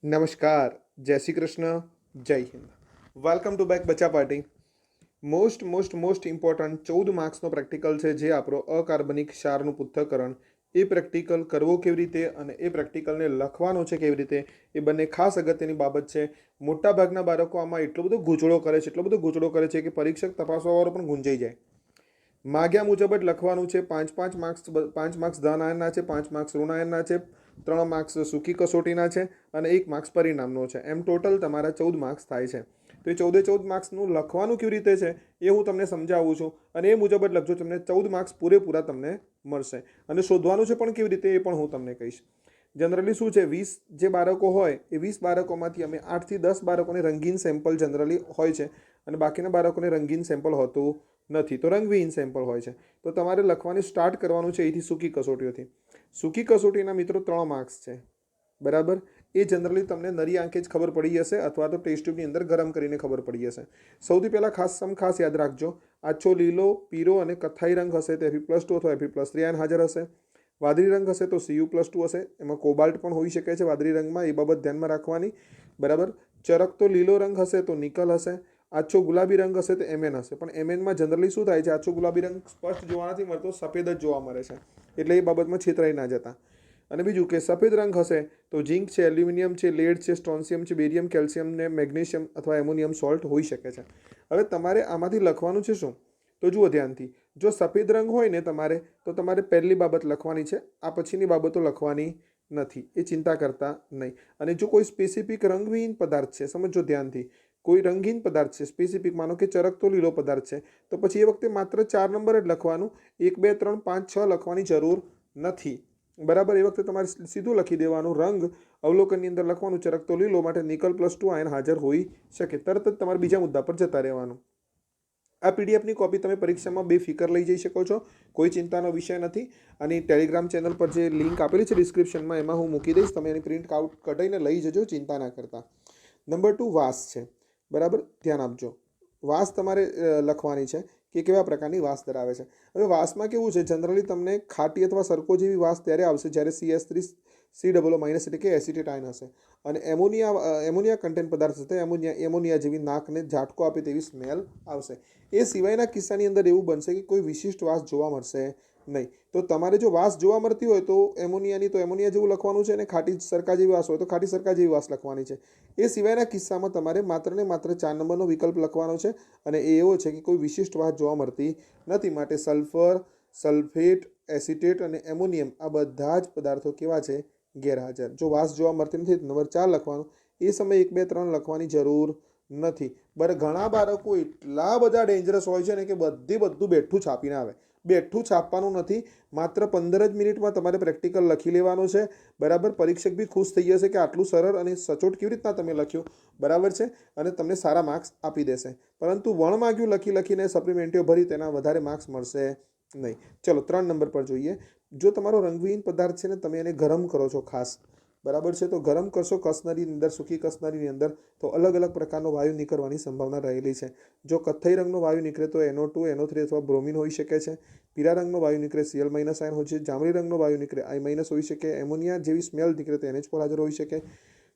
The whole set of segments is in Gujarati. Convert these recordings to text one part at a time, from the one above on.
नमस्कार, जय श्री कृष्ण, जय हिंद. વેલકમ ટુ બેક બચ્ચા પાર્ટી. મોસ્ટ ઇમ્પોર્ટન્ટ 14 માર્ક્સનો પ્રેક્ટિકલ છે, જે આપણો અકાર્બનિક ક્ષારનું પૃથ્થકરણ. એ પ્રેક્ટિકલ કરવો કેવી રીતે અને એ પ્રેક્ટિકલને લખવાનો છે કેવી રીતે, એ બંને ખાસ અગત્યની બાબત છે. મોટાભાગના બાળકો આમાં એટલો બધો ગૂંચળો કરે છે કે પરીક્ષક તપાસવાવાળો પણ ગુંજાઈ જાય. માગ્યા મુજબ જ લખવાનું છે. પાંચ માર્ક્સ ધન આયનના છે, 5 માર્ક્સ ઋણ આયનના છે, 3 માર્ક્સ સૂકી કસોટીના છે અને 1 માર્ક્સ પરિણામનો છે. એમ ટોટલ તમારા 14 માર્ક્સ થાય છે. તો એ 14 માર્ક્સનું લખવાનું કેવી રીતે છે એ હું તમને સમજાવું છું, અને એ મુજબ જ લખજો. તમને 14 માર્ક્સ પૂરેપૂરા તમને મળશે. અને શોધવાનું છે પણ કેવી રીતે એ પણ હું તમને કહીશ. જનરલી શું છે, 20 જે બાળકો હોય એ 20 બાળકોમાંથી અમે 8 થી 10 બાળકોને રંગીન સેમ્પલ જનરલી હોય છે, અને બાકીના બાળકોને રંગીન સેમ્પલ હોતું નથી, તો રંગવિહીન સેમ્પલ હોય છે. તો તમારે લખવાની સ્ટાર્ટ કરવાનું છે અહીંથી, સૂકી કસોટીઓથી. સૂકી કસોટીના મિત્રો 3 માર્ક્સ છે, બરાબર. એ જનરલી તમને નરી આંખે જ ખબર પડી જશે, અથવા તો ટેસ્ટ ટ્યુબની અંદર ગરમ કરીને ખબર પડી જશે. સૌથી પહેલાં ખાસ યાદ રાખજો, આછો લીલો, પીળો અને કથ્થાઈ રંગ હશે તો Fe+2 અથવા Fe+3 આયન હાજર હશે. વાદળી રંગ હશે તો Cu+2 હશે. એમાં કોબાલ્ટ પણ હોઈ શકે છે વાદળી રંગમાં, એ બાબત ધ્યાનમાં રાખવાની, બરાબર. ચરકતો લીલો રંગ હશે તો નિકલ હશે. આછો ગુલાબી રંગ હશે તો Mn હશે. પણ Mnમાં જનરલી શું થાય છે, આછો ગુલાબી રંગ સ્પષ્ટ જોવા નથી મળતો, સફેદ જ જોવા મળે છે. એટલે એ બાબતમાં છેતરાઈ ના જતા. અને બીજું કે સફેદ રંગ હશે તો ઝીંક છે, એલ્યુમિનિયમ છે, લેડ છે, સ્ટ્રોન્સિયમ છે, બેરિયમ, કેલ્શિયમ ને મેગ્નેશિયમ અથવા એમોનિયમ સોલ્ટ હોઈ શકે છે. હવે તમારે આમાંથી લખવાનું છે શું, તો જુઓ ધ્યાનથી. જો સફેદ રંગ હોય ને તો તમારે પહેલી બાબત લખવાની છે, આ પછીની બાબતો લખવાની નથી, એ ચિંતા કરતા નહીં. અને જો કોઈ સ્પેસિફિક રંગવિહીન પદાર્થ છે, સમજો ધ્યાનથી, કોઈ રંગીન પદાર્થ છે સ્પેસિફિક, માનો કે ચરકતો લીલો પદાર્થ છે, તો પછી એ વખતે માત્ર 4 નંબર જ લખવાનું, 1 2 3 5 6 લખવાની જરૂર નથી, બરાબર. એ વખતે તમારે સીધું લખી દેવાનું, રંગ અવલોકનની અંદર લખવાનું ચરકતો લીલો, માટે નિકલ+2 આયન હાજર હોઈ શકે. તરત જ તમારે બીજા મુદ્દા પર જતા રહેવાનું. આ પીડીએફની કોપી તમે પરીક્ષામાં બેફિકર લઈ જઈ શકો છો, કોઈ ચિંતાનો વિષય નથી. અને ટેલિગ્રામ ચેનલ પર જે લિંક આપેલી છે ડિસ્ક્રિપ્શનમાં, એમાં હું મૂકી દઈશ, તમે એની પ્રિન્ટ આઉટ કઢાઈને લઈ જજો, ચિંતા ના કરતા. નંબર 2 વાસ છે, બરાબર. ધ્યાન આપજો, વાસ તમારે લખવાની છે કે કેવા પ્રકારની વાસ ધરાવે છે. હવે વાસમાં કેવું છે, જનરલી તમને ખાટી અથવા સરકો જેવી વાસ ત્યારે આવશે જ્યારે CS3 COO- એટલે કે એસિટેટ આયન હશે. અને એમોનિયા કન્ટેન્ટ પદાર્થ હશે, એમોનિયા જેવી નાકને ઝાટકો આપે તેવી સ્મેલ આવશે. એ સિવાયના કિસ્સાની અંદર એવું બનશે કે કોઈ વિશિષ્ટ વાસ જોવા મળશે નહીં. તો તમારે જો વાસ જોવા મળતી હોય તો એમોનિયા જેવું લખવાનું છે, અને ખાટી સરકા જેવી વાસ હોય તો ખાટી સરકા જેવી વાસ લખવાની છે. એ સિવાયના કિસ્સામાં તમારે માત્ર ને માત્ર 4 નંબરનો વિકલ્પ લખવાનો છે, અને એ એવો છે કે કોઈ વિશિષ્ટ વાસ જોવા મળતી નથી. માટે સલ્ફર, સલ્ફેટ, એસિટેટ અને એમોનિયમ આ બધા જ પદાર્થો કેવા છે, ગેરહાજર. જો વાસ જોવા મળતી નથી, નંબર 4 લખવાનું. એ સમયે 1 2 3 લખવાની જરૂર નથી. ઘણા બાળકો એટલા બધા ડેન્જરસ હોય છે ને કે બધું બેઠું છાપીને આવે. બેઠું છાપવાનું નથી, માત્ર 15 જ મિનિટમાં તમારે પ્રેક્ટિકલ લખી લેવાનું છે, બરાબર. પરીક્ષક બી ખુશ થઈ જશે કે આટલું સરળ અને સચોટ કેવી રીતના તમે લખ્યું, બરાબર છે, અને તમને સારા માર્ક્સ આપી દેશે. પરંતુ વણમાગ્યું લખીને સપ્લિમેન્ટીઓ ભરી તેના વધારે માર્ક્સ મળશે નહીં. ચલો 3 નંબર પર જોઈએ. જો તમારો રંગવિહીન પદાર્થ છે ને, તમે એને ગરમ કરો છો ખાસ, બરાબર છે, તો ગરમ કરશો કસનરીની અંદર, સૂકી કસનરીની અંદર, તો અલગ અલગ પ્રકારનો વાયુ નીકળવાની સંભાવના રહેલી છે. જો કથ્થઈ રંગનો વાયુ નીકળે તો NO2 NO3 અથવા બ્રોમિન હોઈ શકે છે. પીળા રંગનો વાયુ નીકળે Cl- આયન હોય છે. જાંબલી રંગનો વાયુ નીકળે I- હોઈ શકે. એમોનિયા જેવી સ્મેલ નીકળે તો NH4 હાજર હોઈ શકે.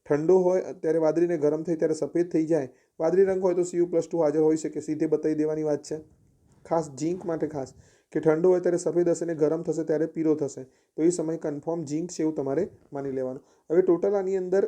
ઠંડો હોય ત્યારે વાદળીને ગરમ થઈ ત્યારે સફેદ થઈ જાય, વાદળી રંગ હોય તો Cu+2 હાજર હોઈ શકે. સીધે બતાવી દેવાની વાત છે. ખાસ ઝીંક માટે ખાસ કે ઠંડો હોય ત્યારે સફેદ હશે ને ગરમ થશે ત્યારે પીળો થશે, તો એ સમય કન્ફર્મ ઝીંક છે એવું તમારે માની લેવાનું. હવે ટોટલ આની અંદર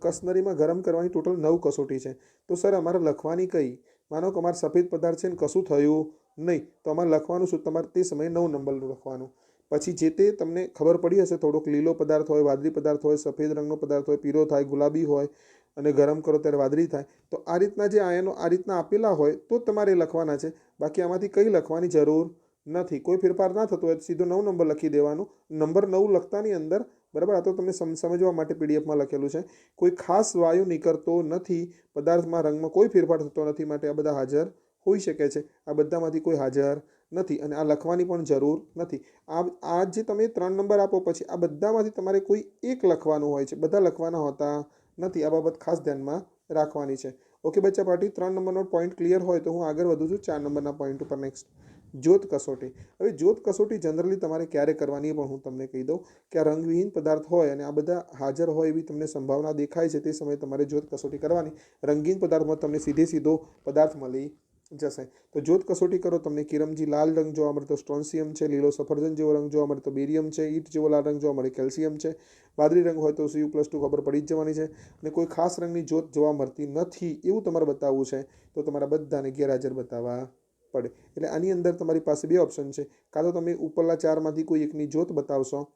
કસનરીમાં ગરમ કરવાની ટોટલ 9 કસોટી છે. તો સર અમારે લખવાની કઈ, માનો કે અમારે સફેદ પદાર્થ છે ને કશું થયું નહીં, તો અમારે લખવાનું શું, તમારે તે સમયે 9 નંબરનું લખવાનું. પછી જે તે તમને ખબર પડી હશે, થોડોક લીલો પદાર્થ હોય, વાદળી પદાર્થ હોય, સફેદ રંગનો પદાર્થ હોય, પીળો થાય, ગુલાબી હોય, અને ગરમ કરો ત્યારે વાદળી થાય, તો આ રીતના જે આયનો આ રીતના આપેલા હોય તો તમારે લખવાના છે. બાકી આમાંથી કંઈ લખવાની જરૂર નથી. કોઈ ફેરફાર ના થતો હોય સીધો 9 નંબર લખી દેવાનું. નંબર 9 લખતાની અંદર, બરાબર, આ તો તમને સમજવા માટે પીડીએફમાં લખેલું છે. કોઈ ખાસ વાયુ નીકળતો નથી, પદાર્થમાં રંગમાં કોઈ ફેરફાર થતો નથી, માટે આ બધા હાજર હોઈ શકે છે. આ બધામાંથી કોઈ હાજર નથી, અને આ લખવાની પણ જરૂર નથી. આ જે તમે 3 નંબર આપો પછી આ બધામાંથી તમારે કોઈ એક લખવાનું હોય છે, બધા લખવાના હોતા નથી. આ બાબત ખાસ ધ્યાનમાં રાખવાની છે. ઓકે બચ્ચા પાર્ટી, 3 નંબરનો પોઈન્ટ ક્લિયર હોય તો હું આગળ વધું છું 4 નંબરના પોઈન્ટ ઉપર. નેક્સ્ટ જ્યોત કસોટી. હવે જ્યોત કસોટી જનરલી તમારે ક્યારે કરવાની પણ હું તમને કહી દઉં કે આ રંગવિહીન પદાર્થ હોય અને આ બધા હાજર હોય એવી તમને સંભાવના દેખાય છે તે સમયે તમારે જ્યોત કસોટી કરવાની. રંગીન પદાર્થમાં તમને સીધો પદાર્થ મળી જશે. તો જ્યોત કસોટી કરો, તમને કિરમજી લાલ રંગ જોવા મળે તો સ્ટ્રોન્સિયમ છે, લીલો સફરજન જેવો રંગ જોવા મળે તો બેરિયમ છે, ઈંટ જેવો લાલ રંગ જોવા મળે કેલ્શિયમ છે, વાદળી રંગ હોય તો Cu+2 ખબર પડી જ જવાની છે. અને કોઈ ખાસ રંગની જ્યોત જોવા મળતી નથી એવું તમારે બતાવવું છે તો તમારા બધાને ગેરહાજર બતાવવા પડે. એટલે આની અંદર તમારી પાસે બે ઓપ્શન છે, કાં તો તમે ઉપરના ચારમાંથી કોઈ એકની જ્યોત બતાવશો,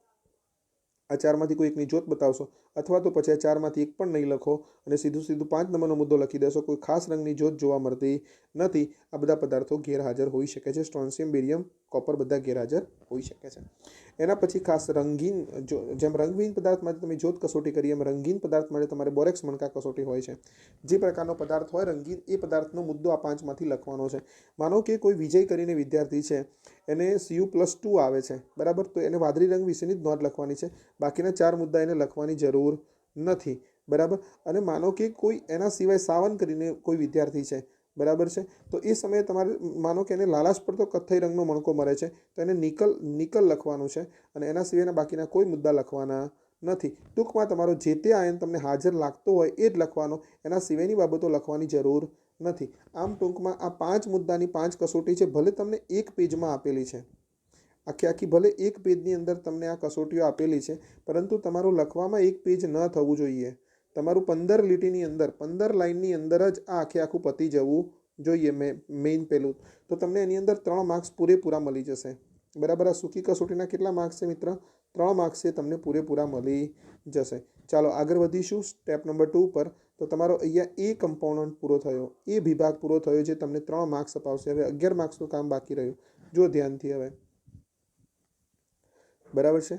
આ ચારમાંથી કોઈ એકની જ્યોત બતાવશો, અથવા તો પછી આ ચારમાંથી એક પણ નહીં લખો અને સીધું 5 નંબરનો મુદ્દો લખી દેશો, કોઈ ખાસ રંગની જ્યોત જોવા મળતી નથી. આ બધા પદાર્થો ગેરહાજર હોઈ શકે છે. સ્ટ્રોન્સિયમ, બેરિયમ, કોપર બધા ગેરહાજર હોઈ શકે છે. એના પછી ખાસ રંગીન, જેમ રંગવિહીન પદાર્થ માટે તમે જ્યોત કસોટી કરી એમ રંગીન પદાર્થ માટે તમારે બોરેક્સ મણકા કસોટી હોય છે. જે પ્રકારનો પદાર્થ હોય રંગીન, એ પદાર્થનો મુદ્દો આ 5માંથી લખવાનો છે. માનો કે કોઈ વિજય કરીને વિદ્યાર્થી છે, એને Cu+2 આવે છે, બરાબર, તો એને વાદળી રંગ વિશેની જ નોંધ લખવાની છે, બાકીના 4 મુદ્દા એને લખવાની જરૂર નથી, બરાબર. અને માનો કે કોઈ એના સિવાય સાવન કરીને કોઈ વિદ્યાર્થી છે, બરાબર છે, તો એ સમયે તમારે માનો કે એને લાલાશ પડતો કથ્થઈ રંગનો મણકો મળે છે તો એને નિકલ લખવાનું છે અને એના સિવાયના બાકીના કોઈ મુદ્દા લખવાના નથી. ટૂંકમાં તમારો જે તે આયન તમને હાજર લાગતો હોય એ જ લખવાનો, એના સિવાયની બાબતો લખવાની જરૂર નથી. આમ ટૂંકમાં આ 5 મુદ્દાની 5 કસોટી છે. ભલે તમને એક પેજમાં આપેલી છે, આખી ભલે એક પેજની અંદર તમને આ કસોટીઓ આપેલી છે, પરંતુ તમારું લખવામાં એક પેજ ન થવું જોઈએ. તમારું 15 લીટીની અંદર, 15 લાઇનની અંદર જ આ આખું પતી જવું જોઈએ. મેઇન પેલું તો તમને એની અંદર 3 માર્ક્સ પૂરેપૂરા મળી જશે, બરાબર. આ સૂકી કસોટીના કેટલા માર્ક્સ છે મિત્ર? 3 માર્ક્સ છે, તમને પૂરેપૂરા મળી જશે. ચાલો આગળ વધીશું સ્ટેપ નંબર 2 પર. તો તમારો અહીંયા એ કમ્પોનન્ટ પૂરો થયો, એ વિભાગ પૂરો થયો જે તમને 3 માર્ક્સ અપાવશે. હવે 11 માર્ક્સનું કામ બાકી રહ્યું. જો ધ્યાનથી હવે, બરાબર છે.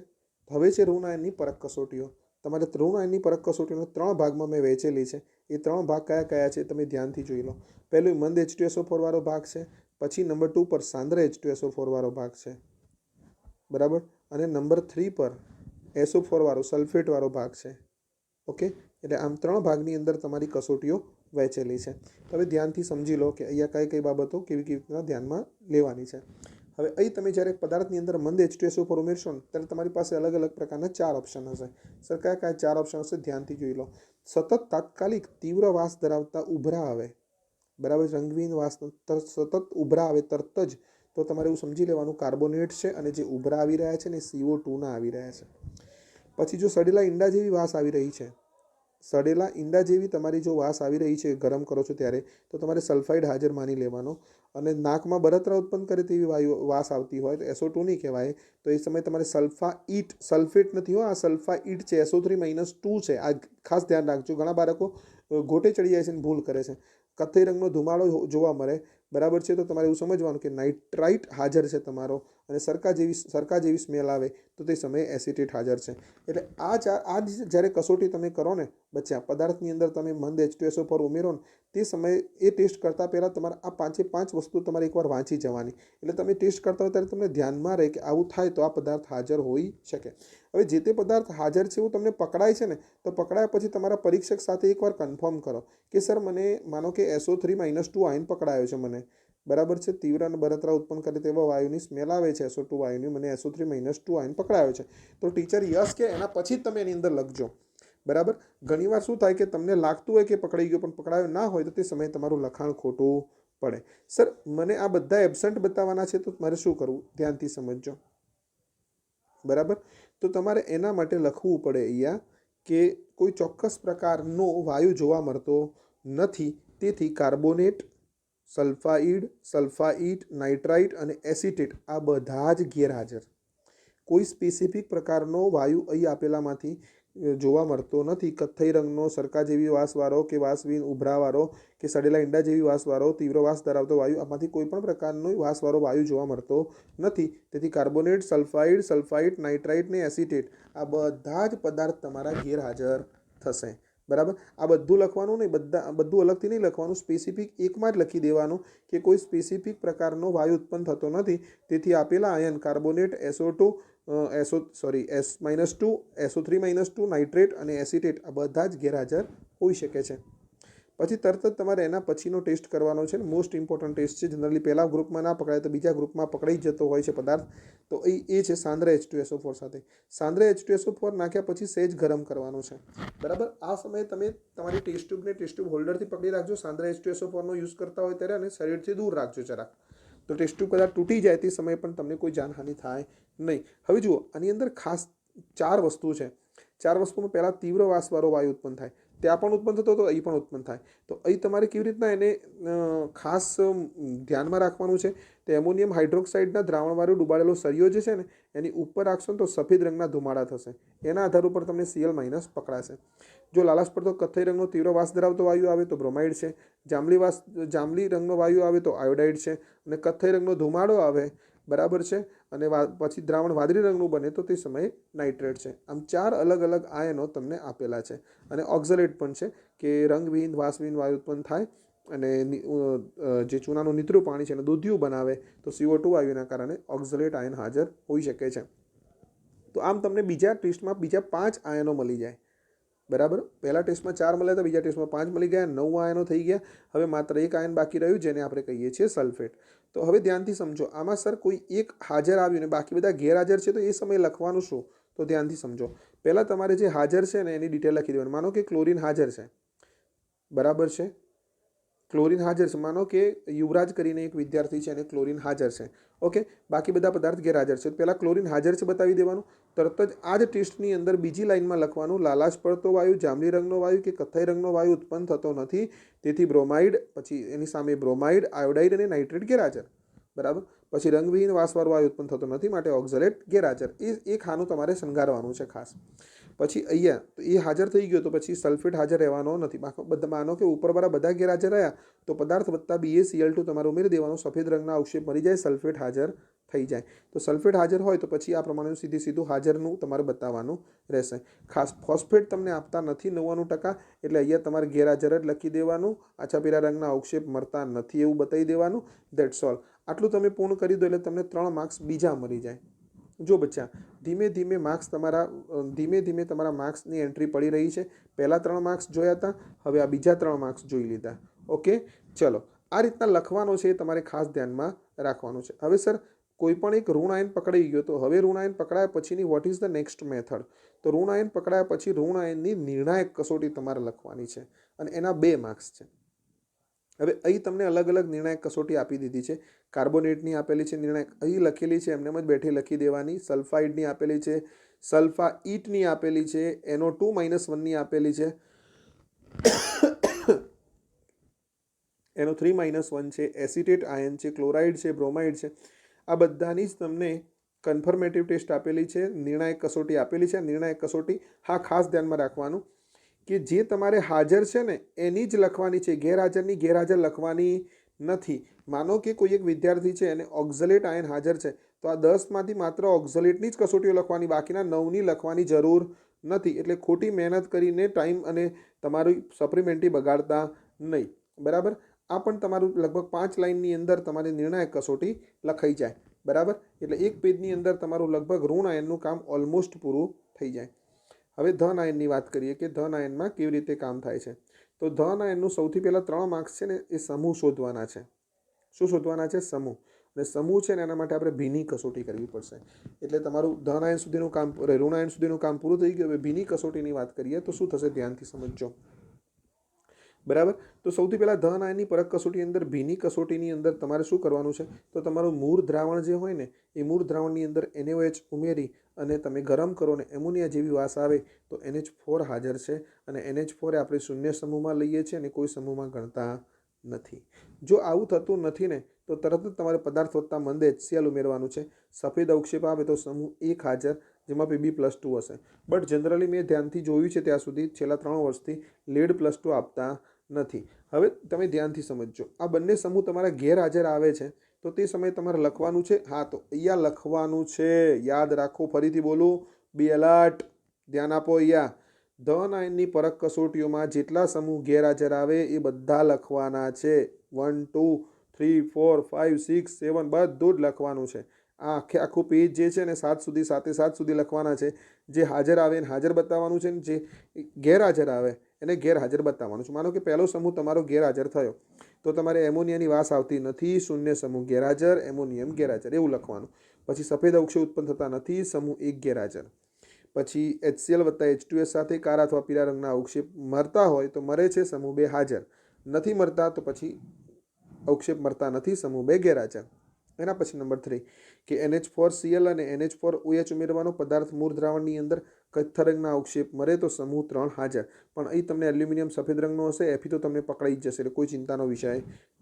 હવે છે ઋણ આયનની પરખ કસોટીઓ. તમારે ઋણ આયનની પરખ કસોટીનો 3 ભાગમાં મેં વહેંચેલી છે. એ 3 ભાગ કયા કયા છે તમે ધ્યાનથી જોઈ લો. પહેલું મંદ H2SO4 વાળો ભાગ છે, પછી નંબર 2 પર સાંદ્ર H2SO4 વાળો ભાગ છે, બરાબર, અને નંબર 3 પર SO4 વાળો સલ્ફેટ વાળો ભાગ છે. ઓકે, એટલે આમ 3 ભાગની અંદર તમારી કસોટીઓ વહેંચેલી છે. હવે ધ્યાનથી સમજી લો કે અહીંયા કઈ બાબતો કેવી રીતના ધ્યાનમાં લેવાની છે. હવે અહીં તમે જ્યારે પદાર્થની અંદર મંદ H2SO4 ઉમેરશો ને ત્યારે તમારી પાસે અલગ અલગ પ્રકારના 4 ઓપ્શન હશે. સર કયા 4 ઓપ્શન હશે? ધ્યાનથી જોઈ લો. સતત તાત્કાલિક તીવ્ર વાસ ધરાવતા ઉભરા આવે, બરાબર, રંગવિહીન વાસ સતત ઉભરા આવે તરત જ, તો તમારે એવું સમજી લેવાનું કાર્બોનેટ છે અને જે ઉભરા આવી રહ્યા છે ને CO2 ના આવી રહ્યા છે. પછી જો સડેલા ઈંડા જેવી વાસ આવી રહી છે, સડેલા ઈંડા જેવી તમારી જો વાસ આવી રહી છે ગરમ કરો છો ત્યારે, તો તમારે સલ્ફાઇડ હાજર માની લેવાનો. અને નાકમાં બળતરા ઉત્પન્ન કરે તેવી વાસ આવતી હોય તો SO2 નહીં કહેવાય, તો એ સમયે તમારે સલ્ફેટ નથી હો, આ સલ્ફાઇડ છે, SO3-2 છે. આ ખાસ ધ્યાન રાખજો. ઘણા બાળકો ગોટે ચડી જાય છે અને ભૂલ કરે છે. કથ્થઈ રંગનો ધુમાડો જોવા મળે, બરાબર છે, તો તમારે એવું સમજવાનું કે નાઇટ્રાઇટ હાજર છે તમારો, અને સરકા જેવી સ્મેલ આવે તો તે સમયે એસિટેટ હાજર છે. એટલે આ જ્યારે કસોટી તમે કરો ને બચ્ચા, પદાર્થની અંદર તમે મંદ H2SO4 ઉમેરો ને તે સમયે એ ટેસ્ટ કરતાં પહેલાં તમારે આ 5 વસ્તુ તમારે એકવાર વાંચી જવાની. એટલે તમે ટેસ્ટ કરતા હોય ત્યારે તમને ધ્યાનમાં રહે કે આવું થાય તો આ પદાર્થ હાજર હોઈ શકે. હવે જે તે પદાર્થ હાજર છે એવું તમને પકડાય છે ને, તો પકડાયા પછી તમારા પરીક્ષક સાથે એકવાર કન્ફર્મ કરો કે સર મને માનો કે SO3-2 આયન પકડાયો છે મને, બરાબર છે, તીવ્ર અને બળતરા ઉત્પન્ન કરે તેવા વાયુની સ્મેલ આવે છે, SO2 વાયુની, મને SO3-2 આયન પકડાયો છે. તો ટીચર યસ કે એના પછી જ તમે એની અંદર લખજો, બરાબર. ઘણીવાર શું થાય કે તમને લાગતું હોય કે પકડાઈ ગયો પણ પકડાયો ના હોય તો તે સમયે તમારું લખાણ ખોટું પડે. સર મને આ બધા એબસન્ટ બતાવવાના છે તો મારે શું કરવું? ધ્યાનથી સમજજો, બરાબર. તો તમારે એના માટે લખવું પડે અહીંયા કે કોઈ ચોક્કસ પ્રકારનો વાયુ જોવા મળતો નથી, તેથી કાર્બોનેટ, સલ્ફાઇડ, નાઇટ્રાઇટ અને એસિટેટ આ બધા જ ગેરહાજર. કોઈ સ્પેસિફિક પ્રકારનો વાયુ અહીં આપેલામાંથી જોવા મળતો નથી. કથ્થઈ રંગનો, સરકા જેવી વાસવાળો કે વાસવિહીન ઉભરાવાળો કે સડેલા ઈંડા જેવી વાસવાળો તીવ્ર વાસ ધરાવતો વાયુ, આમાંથી કોઈ પણ પ્રકારનો વાસવાળો વાયુ જોવા મળતો નથી. તેથી કાર્બોનેટ, સલ્ફાઇડ, નાઇટ્રાઇટ ને એસિટેટ આ બધા જ પદાર્થ તમારા ગેરહાજર થશે, બરાબર. આ બધું લખવાનું નહીં, બધું અલગથી નહીં લખવાનું, સ્પેસિફિક એકમાં જ લખી દેવાનું કે કોઈ સ્પેસિફિક પ્રકારનો વાયુ ઉત્પન્ન થતો નથી, તેથી આપેલા આયન કાર્બોનેટ, SO3-2, નાઇટ્રેટ અને એસિટેટ આ બધા જ ગેરહાજર હોઈ શકે છે. પછી તરત જ તમારે એના પછીનો ટેસ્ટ કરવાનો છે ને મોસ્ટ ઇમ્પોર્ટન્ટ ટેસ્ટ છે. જનરલી પહેલા ગ્રુપમાં ના પકડાય તો બીજા ગ્રુપમાં પકડાઈ જતો હોય છે પદાર્થ. તો એ છે સાંદ્ર H2SO4 સાથે. સાંદ્ર H2SO4 નાખ્યા પછી સહેજ ગરમ કરવાનું છે. બરાબર. આ સમયે તમે તમારી ટેસ્ટ ટ્યુબને ટેસ્ટ ટ્યુબ હોલ્ડરથી પકડી રાખજો. સાંદ્ર H2SO4નો યુઝ કરતા હોય ત્યારે અને શરીરથી દૂર રાખજો જરાક. તો ટેસ્ટ ટ્યુબ કદાચ તૂટી જાય તે સમયે પણ તમને કોઈ જાનહાનિ થાય નહીં. હવે જુઓ, આની અંદર ખાસ 4 વસ્તુ છે. 4 વસ્તુમાં પહેલાં તીવ્ર વાસવાળો વાયુ ઉત્પન્ન થાય. ત્યાં પણ ઉત્પન્ન થતો તો અહીં પણ ઉત્પન્ન થાય. તો અહીં તમારે કેવી રીતના એને ખાસ ધ્યાનમાં રાખવાનું છે. તો એમોનિયમ હાઇડ્રોક્સાઇડના દ્રાવણવાળું ડુબાડેલો સળિયો જે છે ને એની ઉપર રાખશો ને તો સફેદ રંગના ધુમાડા થશે. એના આધાર ઉપર તમને Cl- પકડાશે. જો લાલાશ પડતો કથ્થઈ રંગનો તીવ્ર વાસ ધરાવતો વાયુ આવે તો બ્રોમાઇડ છે. જાંબલી રંગનો વાયુ આવે તો આયોડાઇડ છે. અને કથ્થઈ રંગનો ધુમાડો આવે, બરાબર છે, અને પછી દ્રાવણ વાદળી રંગનું બને તો તે સમયે નાઇટ્રેટ છે. આમ 4 અલગ અલગ આયનો તમને આપેલા છે. અને ઓક્ઝલેટ પણ છે કે રંગવિહીન વાસવિહીન વાયુ ઉત્પન્ન થાય અને જે ચૂનાનું નીતરું પાણી છે એને દૂધિયું બનાવે તો CO2 વાયુના કારણે ઓક્ઝલેટ આયન હાજર હોઈ શકે છે. તો આમ તમને બીજા ટેસ્ટમાં બીજા 5 આયનો મળી જાય. બરાબર. પહેલા ટેસ્ટમાં 4 મળ્યા હતા, બીજા ટેસ્ટમાં 5 મળી ગયા, 9 આયનો થઈ ગયા. હવે માત્ર 1 આયન બાકી રહ્યું જેને આપણે કહીએ છીએ સલ્ફેટ. તો હવે ધ્યાનથી સમજો. આમાં સર કોઈ એક હાજર આવ્યું ને બાકી બધા ગેરહાજર છે તો એ સમયે લખવાનું શું? તો ધ્યાનથી સમજો. પહેલાં તમારે જે હાજર છે ને એની ડિટેલ લખી દેવાની. માનો કે ક્લોરીન હાજર છે, બરાબર છે, ક્લોરીન હાજર છે. માનો કે યુવરાજ કરીને એક વિદ્યાર્થી છે અને ક્લોરીન હાજર છે. ઓકે. બાકી બધા પદાર્થ ગેરહાજર છે. પહેલાં ક્લોરીન હાજર છે બતાવી દેવાનું. તરત જ આ જ ટેસ્ટની અંદર બીજી લાઇનમાં લખવાનું લાલાશ પડતો વાયુ, જાંબલી રંગનો વાયુ કે કથ્થઈ રંગનો વાયુ ઉત્પન્ન થતો નથી, તેથી બ્રોમાઇડ, પછી એની સામે બ્રોમાઇડ, આયોડાઇડ અને નાઇટ્રેટ ગેરહાજર. બરાબર. પછી રંગવિહીન વાસવાળો વાયુ ઉત્પન્ન થતો નથી માટે ઓક્ઝલેટ ગેરહાજર. એ ખાનું તમારે શણગારવાનું છે ખાસ. પછી અહીંયા તો એ હાજર થઈ ગયો તો પછી સલ્ફેટ હાજર રહેવાનો નથી. માનો કે ઉપરવાળા બધા ગેરહાજર રહ્યા તો પદાર્થ વત્તા BaCl2 તમારે ઉમેરી દેવાનો. સફેદ રંગના અવક્ષેપ મળી જાય, સલ્ફેટ હાજર થઈ જાય. તો સલ્ફેટ હાજર હોય તો પછી આ પ્રમાણે સીધું હાજરનું તમારે બતાવવાનું રહેશે. ખાસ ફોસ્ફેટ તમને આપતા નથી 99%, એટલે અહીંયા તમારે ગેરહાજર જ લખી દેવાનું. આછા પીળા રંગના અવક્ષેપ મળતા નથી એવું બતાવી દેવાનું. That's all. આટલું તમે પૂર્ણ કરી દો એટલે તમને 3 માર્ક્સ બીજા મળી જાય. જો બચ્ચા, ધીમે ધીમે તમારા માર્ક્સની એન્ટ્રી પડી રહી છે. પહેલા 3 માર્ક્સ જોયા હતા, હવે આ બીજા 3 માર્ક્સ જોઈ લીધા. ઓકે, ચલો. આ રીતના લખવાનો છે એ તમારે ખાસ ધ્યાનમાં રાખવાનું છે. હવે સર કોઈ પણ એક ઋણ આયન પકડાઈ ગયો તો હવે ઋણ આયન પકડાયા પછીની what is the next method? તો ઋણ આયન પકડાયા પછી ઋણ આયનની નિર્ણાયક કસોટી તમારે લખવાની છે અને એના 2 માર્ક્સ છે. હવે અહીં તમને અલગ અલગ નિર્ણાયક કસોટી આપી દીધી છે. કાર્બોનેટની આપેલી છે નિર્ણાયક, અહીં લખેલી છે, એમને જ બેઠી લખી દેવાની. સલ્ફાઇડની આપેલી છે, સલ્ફાઇટની આપેલી છે, NO2-1ની આપેલી છે, NO3-1 છે, એસિટેટ આયન છે, ક્લોરાઇડ છે, બ્રોમાઇડ છે. આ બધાની જ તમને કન્ફર્મેટિવ ટેસ્ટ આપેલી છે, નિર્ણાયક કસોટી આપેલી છે. નિર્ણાયક કસોટી હા ખાસ ધ્યાનમાં રાખવાનું કે જે તમારે હાજર છે ને એની જ લખવાની છે, ગેરહાજર લખવાની નથી. માનો કે કોઈ એક વિદ્યાર્થી છે અને ઓક્ઝલેટ આયન હાજર છે તો આ 10માંથી માત્ર ઓક્ઝલેટની જ કસોટીઓ લખવાની, બાકીના 9ની લખવાની જરૂર નથી. એટલે ખોટી મહેનત કરીને ટાઈમ અને તમારી સપ્લિમેન્ટરી બગાડતા નહીં. બરાબર. આ પણ તમારું લગભગ 5 લાઇનની અંદર તમારી નિર્ણાયક કસોટી લખાઈ જાય. બરાબર. એટલે એક પેજની અંદર તમારું લગભગ ઋણ આયનનું કામ ઓલમોસ્ટ પૂરું થઈ જાય. હવે ધન આયનની વાત કરીએ કે ધન આયનમાં કેવી રીતે કામ થાય છે. તો ધન આયનનું સૌથી પહેલાં 3 માર્ક્સ છે ને એ સમૂહ શોધવાના છે. શું શોધવાના છે? સમૂહ. અને સમૂહ છે ને એના માટે આપણે ભીની કસોટી કરવી પડશે. એટલે તમારું ધન આયન સુધીનું કામ, ઋણ આયન સુધીનું કામ પૂરું થઈ ગયું. હવે ભીની કસોટીની વાત કરીએ તો શું થશે ધ્યાનથી સમજજો. બરાબર. તો સૌથી પહેલાં ધન આયનની પરખ કસોટી અંદર ભીની કસોટીની અંદર તમારે શું કરવાનું છે? તો તમારું મૂળ દ્રાવણ જે હોય ને એ મૂળ દ્રાવણની અંદર NaOH ઉમેરી અને તમે ગરમ કરો ને એમોનિયા જેવી વાસ આવે તો NH4 હાજર છે અને NH4 આપણે શૂન્ય સમૂહમાં લઈએ છીએ અને કોઈ સમૂહમાં ગણતા નથી. જો આવું થતું નથી ને તો તરત જ તમારે પદાર્થ વત્તા મંદ HCl ઉમેરવાનું છે. સફેદ અવક્ષેપ આવે તો સમૂહ 1 હાજર, જેમાં Pb+2 હશે. બટ જનરલી મેં ધ્યાનથી જોયું છે ત્યાં સુધી છેલ્લા 3 વર્ષથી lead+2 આપતા નથી. હવે તમે ધ્યાનથી સમજજો. આ બંને સમૂહ તમારા ગેરહાજર આવે છે તો તે સમયે તમારે લખવાનું છે. હા, તો અહીંયા લખવાનું છે, યાદ રાખો. ફરીથી બોલું, બી એલર્ટ, ધ્યાન આપો. અહીંયા ધન આયનની પરખ કસોટીઓમાં જેટલા સમૂહ ગેરહાજર આવે એ બધા લખવાના છે. 1 2 3 4 5 6 7 બધું જ લખવાનું છે. આ આખું પેજ જે છે ને 7 સુધી લખવાના છે. જે હાજર આવે એને હાજર બતાવવાનું છે ને જે ગેરહાજર આવે એને ગેરહાજર બતાવવાનું છે. માનો કે પહેલો સમૂહ તમારો ગેરહાજર થયો તો તમારે એમોનિયાની વાસ આવતી નથી, શૂન્ય સમૂહ ગેરહાજર, એમોનિયમ ગેરહાજર એવું લખવાનું. પછી સફેદ અવક્ષય ઉત્પન્ન થતા નથી, સમૂહ 1 ગેરહાજર. પછી HCl વત્તા H2S સાથે કાળા અથવા પીળા રંગના અવક્ષેપ મરતા હોય તો મરે છે, સમૂહ 2 હાજર. નથી મરતા તો પછી અવક્ષેપ મરતા નથી, સમૂહ 2 ગેરહાજર. એના પછી નંબર 3 કે NH4Cl અને NH4OH ઉમેરવાનો પદાર્થ મૂળ દ્રાવણની અંદર કથ્થર રંગના અવક્ષેપ મરે તો સમૂહ 3 હાજર. પણ અહીં તમને એલ્યુમિનિયમ સફેદ રંગનો હશે, Fe તો તમને પકડાઈ જ જશે, એટલે કોઈ ચિંતાનો વિષય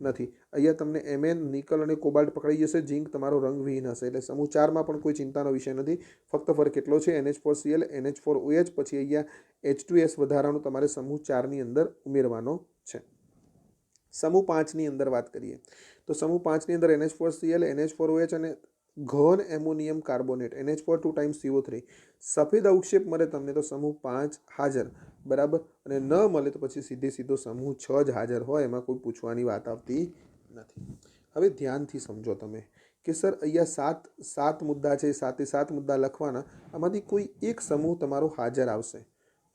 નથી. અહીંયા તમને Mn, નિકલ અને કોબાલ્ટ પકડાઈ જશે, ઝીંક તમારો રંગવિહીન હશે, એટલે સમૂહ 4માં પણ કોઈ ચિંતાનો વિષય નથી. ફક્ત ફરક એટલો છે NH4Cl, NH4OH, પછી અહીંયા H2S વધારાનો તમારે સમૂહ 4ની અંદર ઉમેરવાનો છે. સમૂહ 5ની અંદર વાત કરીએ તો સમૂહ 5ની અંદર NH4Cl, NH4OH અને ઘન એમોનિયમ કાર્બોનેટ NH4 2 CO3 સફેદ અવક્ષેપ મળે તમને તો સમૂહ 5 હાજર, બરાબર. અને ન મળે તો પછી સીધો સમૂહ 6 જ હાજર હોય, એમાં કોઈ પૂછવાની વાત આવતી નથી. હવે ધ્યાનથી સમજો તમે કે સર અહીંયા સાત મુદ્દા છે, 7 મુદ્દા લખવાના, આમાંથી કોઈ એક સમૂહ તમારો હાજર આવશે,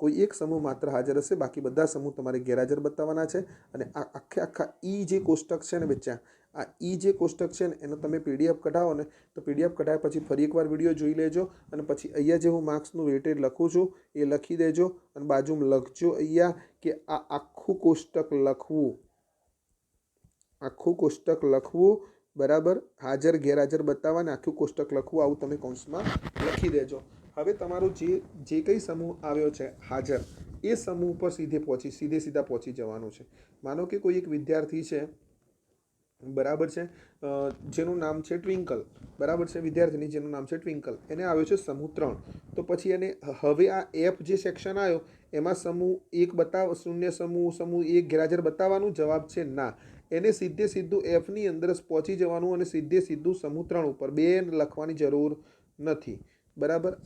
કોઈ એક સમૂહ માત્ર હાજર હશે, બાકી બધા સમૂહ તમારે ગેરહાજર બતાવવાના છે. અને આ આખા ઈ જે કોષ્ટક છે ને બચ્ચા, આ ઈ જે કોષ્ટક છે ને એનો તમે PDF કઢાવો ને તો PDF કઢાવ્યા પછી ફરી એકવાર વિડીયો જોઈ લેજો, અને પછી અહીંયા જે હું માર્ક્સનું વેટેજ લખું છું એ લખી દેજો, અને બાજુમાં લખજો અહીંયા કે આ આખું કોષ્ટક લખવું, બરાબર. હાજર ગેરહાજર બતાવવાને આખું કોષ્ટક લખવું, આવું તમે કૌંસમાં લખી દેજો. હવે તમારું જે કંઈ સમૂહ આવ્યો છે હાજર, એ સમૂહ પર સીધા પહોંચી જવાનું છે. માનો કે કોઈ એક વિદ્યાર્થી છે, બરાબર છે, જેનું નામ છે ટ્વિંકલ, બરાબર છે, વિદ્યાર્થીની જેનું નામ છે ટ્વિંકલ, એને આવ્યો છે સમૂહ 3. તો પછી એને હવે આ F જે સેક્શન આવ્યો એમાં સમૂહ 1 શૂન્ય સમૂહ 1 ગેરહાજર બતાવવાનું? જવાબ છે ના. એને સીધું Fની અંદર પહોંચી જવાનું અને સીધું સમૂહ 3 ઉપર, 2 લખવાની જરૂર નથી, બરાબર.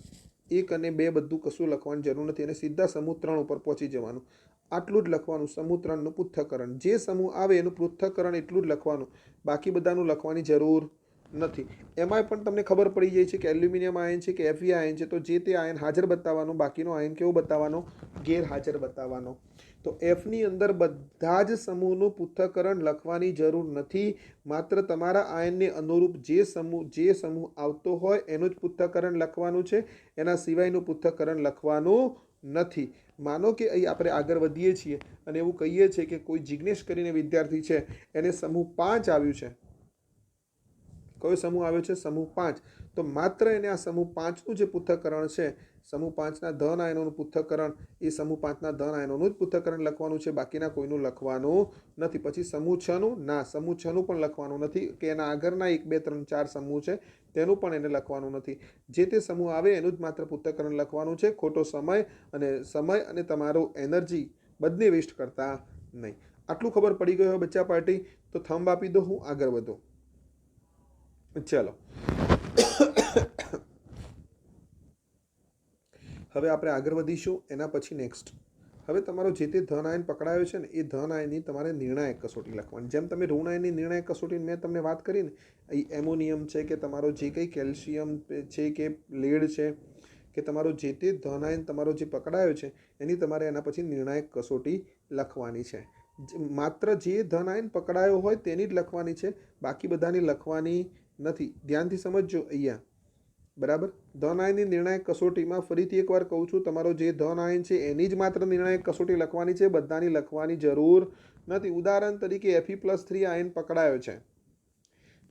1 અને 2 બધું કશું લખવાની જરૂર નથી, અને સીધા સમૂહ 3 ઉપર પહોંચી જવાનું. આટલું જ લખવાનું. સમૂહ 3નું પૃથ્થકરણ, જે સમૂહ આવે એનું પૃથ્થકરણ એટલું જ લખવાનું, બાકી બધાનું લખવાની જરૂર નથી. એમાંય પણ તમને ખબર પડી જાય છે કે એલ્યુમિનિયમ આયન છે કે Fe આયન છે, તો જે તે આયન હાજર બતાવવાનો, બાકીનો આયન કેવો બતાવવાનો? ગેરહાજર બતાવવાનો. તો Fની અંદર બધા જ સમૂહનું પૃથ્થકરણ લખવાની જરૂર નથી, માત્ર તમારા આયનને અનુરૂપ જે સમૂહ આવતો હોય એનું જ પૃથ્થકરણ લખવાનું છે, એના સિવાયનું પૃથ્થકરણ લખવાનું નથી. માનો કે અહીં આપણે આગળ વધીએ છીએ અને એવું કહીએ છીએ કે કોઈ જિગ્નેશ કરીને વિદ્યાર્થી છે, એને સમૂહ 5 આવ્યું છે. કયો સમૂહ આવ્યો છે? સમૂહ 5. તો માત્ર એને આ સમૂહ 5નું જે પૃથ્થકરણ છે, સમૂહ 5ના ધન આયનોનું પૃથ્થકરણ, એ સમૂહ 5ના ધન આયનોનું જ પૃથ્થકરણ લખવાનું છે, બાકીના કોઈનું લખવાનું નથી. પછી સમૂહ 6નું, ના, સમૂહ 6નું પણ લખવાનું નથી, કે એના આગળના 1 2 3 4 સમૂહ છે તેનું પણ એને લખવાનું નથી. જે તે સમૂહ આવે એનું જ માત્ર પૃથ્થકરણ લખવાનું છે. ખોટો સમય અને તમારો એનર્જી બંને વેસ્ટ કરતા નહીં. આટલું ખબર પડી ગયો બચ્ચા પાર્ટી? તો થંબ આપી દો, હું આગળ વધું. ચલો, હવે આપણે આગળ વધીશું. એના પછી નેક્સ્ટ, હવે તમારો જે તે ધન આયન પકડાયો છે ને, એ ધન આયનની તમારે નિર્ણાયક કસોટી લખવાની. જેમ તમે ઋણ આયનની નિર્ણાયક કસોટી મેં તમને વાત કરી ને, અહીં એમોનિયમ છે કે તમારો જે કંઈ કેલ્શિયમ છે કે લેડ છે કે તમારો જે તે ધન આયન તમારો જે પકડાયો છે એની તમારે એના પછી નિર્ણાયક કસોટી લખવાની છે. માત્ર જે ધન આયન પકડાયો હોય તેની જ લખવાની છે, બાકી બધાની લખવાની નથી. ધ્યાનથી સમજજો અહીંયા, બરાબર. ધન આયનની નિર્ણાયક કસોટીમાં ફરીથી એકવાર કહું છું, તમારો જે ધન આયન છે એની જ માત્ર નિર્ણાયક કસોટી લખવાની છે, બધાની લખવાની જરૂર નથી. ઉદાહરણ તરીકે Fe+3 આયન પકડાયો છે,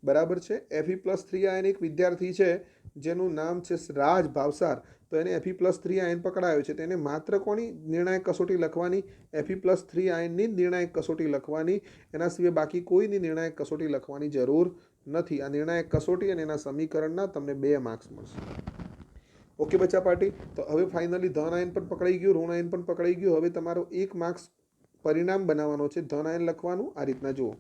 બરાબર છે. Fe+3 આયન એક વિદ્યાર્થી છે જેનું નામ છે રાજ ભાવસાર, તો એને Fe+3 આયન પકડાયો છે, તેને માત્ર કોની નિર્ણાયક કસોટી લખવાની? Fe+3 આયનની જ નિર્ણાયક કસોટી લખવાની, એના સિવાય બાકી કોઈની નિર્ણાયક કસોટી લખવાની જરૂર નથી. આ નિર્ણાયક કસોટી અને એના સમીકરણના તમને 2 માર્ક્સ મળશે. ઓકે બચ્ચા પાર્ટી? તો હવે ફાઇનલી ધન આયન પણ પકડાઈ ગયું, ઋણ આયન પણ પકડાઈ ગયું. હવે તમારો 1 માર્ક્સ પરિણામ બનાવવાનો છે. ધન આયન લખવાનું આ રીતના જુઓ,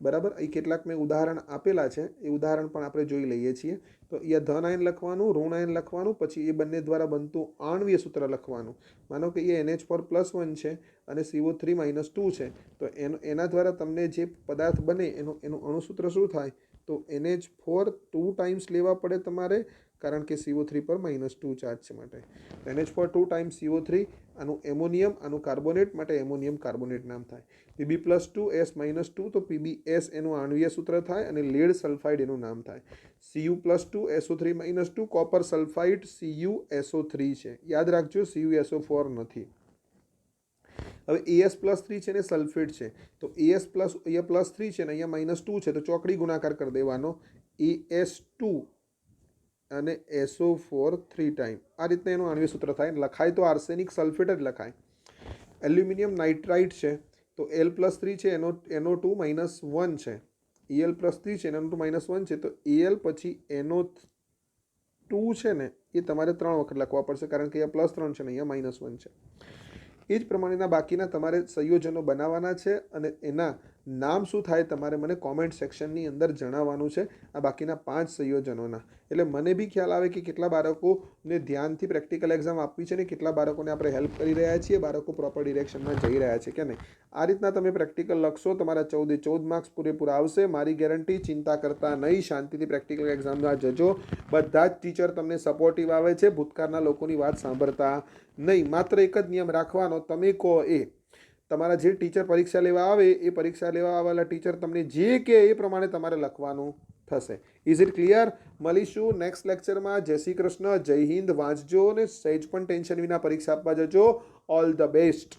બરાબર. અહીં કેટલાક મેં ઉદાહરણ આપેલા છે, એ ઉદાહરણ પણ આપણે જોઈ લઈએ છીએ. તો અહીંયા ધન આયન લખવાનું, ઋણ આયન લખવાનું, પછી એ બંને દ્વારા બનતું આણ્વીય સૂત્ર લખવાનું. માનો કે એ NH4+1 છે અને CO3 -2 છે, તો એના દ્વારા તમને જે પદાર્થ બને એનું અણુસૂત્ર શું થાય? તો NH4 2 ટાઈમ્સ લેવા પડે તમારે, કારણ કે CO3 પર -2 ચાર્જ છે માટે. NH4 2 ટાઈમ્સ CO3 આનું એમોનિયમ, આનું કાર્બોનેટ માટે એમોનિયમ કાર્બોનેટ નામ થાય. Pb+2 S-2 તો PbS એનું આણ્વીય સૂત્ર થાય અને લેડ સલ્ફાઇડ એનું નામ થાય. Cu+2 SO3-2 copper sulphide CuSO3 છે. યાદ રાખજો CuSO4 નથી. હવે As+3 છે ને સલ્ફેટ છે, તો As પ્લસ અહીંયા +3 છે ને અહીંયા -2 છે, તો ચોકડી ગુણાકાર કરી દેવાનો. As2 અને SO4 3 ટાઈમ. આ રીતના એનું આણ્વીય સૂત્ર થાય. લખાય તો આર્સેનિક સલ્ફેટ જ લખાય. એલ્યુમિનિયમ નાઇટ્રાઇટ છે, તો Al+3 છે એનો NO2 -1 છે. Al+3 છે NO2 -1 છે, તો Al પછી NO2 છે ને એ તમારે 3 વખત લખવા પડશે, કારણ કે અહીંયા +3 છે ને અહીંયા -1 છે. એ જ પ્રમાણેના બાકીના તમારે સંયોજનો બનાવવાના છે અને એના નામ શું થાય તમારે મને કોમેન્ટ સેક્શનની અંદર જણાવવાનું છે, આ બાકીના 5 સંયોજનોના. એટલે મને બી ખ્યાલ આવે કે કેટલા બાળકોને ધ્યાનથી પ્રેક્ટિકલ એક્ઝામ આપવી છે ને કેટલા બાળકોને આપણે હેલ્પ કરી રહ્યા છીએ, બાળકો પ્રોપર ડિરેક્શનમાં જઈ રહ્યા છે કે નહીં. આ રીતના તમે પ્રેક્ટિકલ લખશો, તમારા 14 માર્ક્સ પૂરેપૂરા આવશે, મારી ગેરંટી. ચિંતા કરતા નહીં, શાંતિથી પ્રેક્ટિકલ એક્ઝામમાં જજો. બધા જ ટીચર તમને સપોર્ટિવ આવે છે, ભૂતકાળના લોકોની વાત સાંભળતા નહીં. માત્ર એક જ નિયમ રાખવાનો, તમે કહો એ. તમારા જે ટીચર પરીક્ષા લેવા આવે એ પરીક્ષા લેવા આવેલા ટીચર તમને જે કહે એ પ્રમાણે તમારે લખવાનું થશે. Is it clear? મળીશું નેક્સ્ટ લેક્ચરમાં. જય શ્રી કૃષ્ણ, જય હિન્દ. વાંચજો અને સહેજ પણ ટેન્શન વિના પરીક્ષા આપવા જજો. All the best.